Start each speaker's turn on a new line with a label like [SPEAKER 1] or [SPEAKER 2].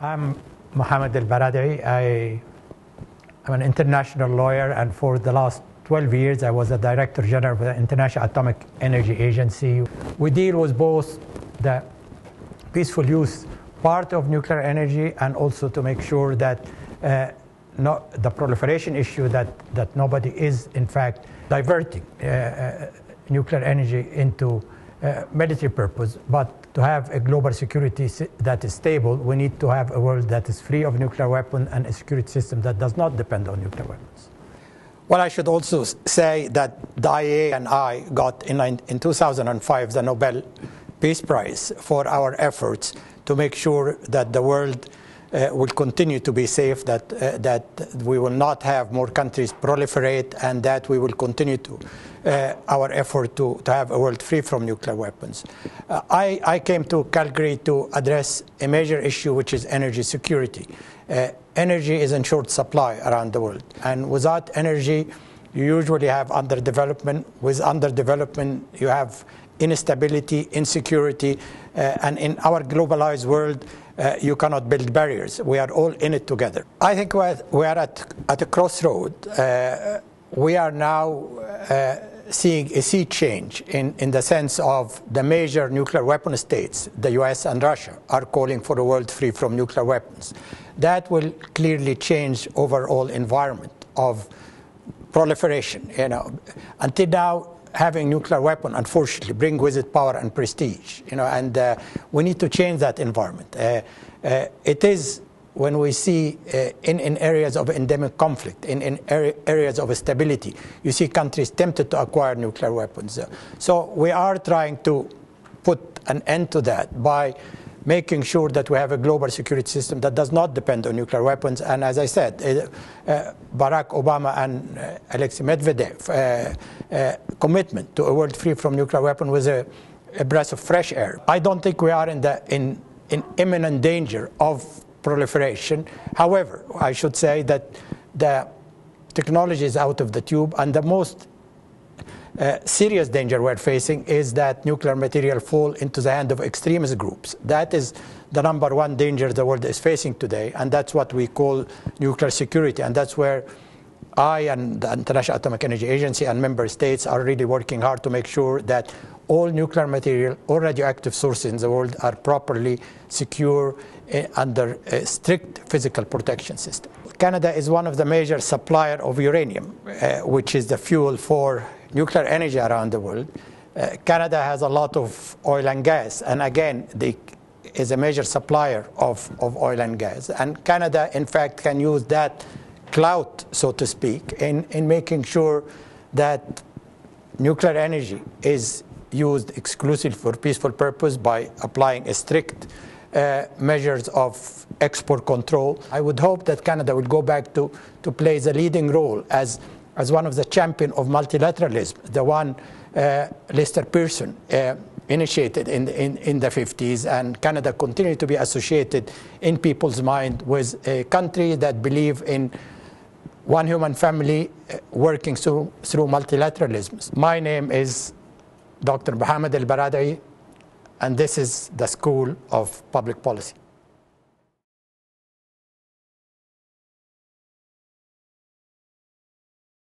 [SPEAKER 1] I'm Mohamed Elbaradei. I'm an international lawyer, and for the last 12 years I was a Director General of the International Atomic Energy Agency. We deal with both the peaceful use part of nuclear energy and also to make sure that the proliferation issue that nobody is in fact diverting nuclear energy into military purpose. But to have a global security that is stable, we need to have a world that is free of nuclear weapons and a security system that does not depend on nuclear weapons. Well, I should also say that the IAEA and I got in 2005 the Nobel Peace Prize for our efforts to make sure that the world will continue to be safe, that we will not have more countries proliferate, and that we will continue to our effort to have a world free from nuclear weapons. I came to Calgary to address a major issue, which is energy security. Energy is in short supply around the world, and without energy you usually have underdevelopment. With underdevelopment you have instability, insecurity, and in our globalized world you cannot build barriers. We are all in it together. I think we are at a crossroad. We are now seeing a sea change in the sense of the major nuclear weapon states, the US and Russia, are calling for a world free from nuclear weapons. That will clearly change overall environment of proliferation. Until now, having nuclear weapon, unfortunately, bring with it power and prestige. And we need to change that environment. It is when we see in areas of endemic conflict, in areas of stability, you see countries tempted to acquire nuclear weapons. So we are trying to put an end to that by making sure that we have a global security system that does not depend on nuclear weapons. And as I said, Barack Obama and Alexei Medvedev commitment to a world free from nuclear weapons was a breath of fresh air. I don't think we are in imminent danger of proliferation. However, I should say that the technology is out of the tube, and the most serious danger we're facing is that nuclear material fall into the hand of extremist groups. That is the number one danger the world is facing today, and that's what we call nuclear security. And that's where I and the International Atomic Energy Agency and member states are really working hard to make sure that all nuclear material, all radioactive sources in the world are properly secure under a strict physical protection system. Canada is one of the major suppliers of uranium, which is the fuel for nuclear energy around the world. Canada has a lot of oil and gas, and again, is a major supplier of oil and gas. And Canada, in fact, can use that clout, so to speak, in making sure that nuclear energy is used exclusively for peaceful purpose by applying a strict measures of export control. I would hope that Canada will go back to play the leading role as one of the champions of multilateralism, the one Lester Pearson initiated in the 50s, and Canada continued to be associated in people's mind with a country that believes in one human family working through multilateralism. My name is Dr. Mohamed Elbaradei, and this is the School of Public Policy.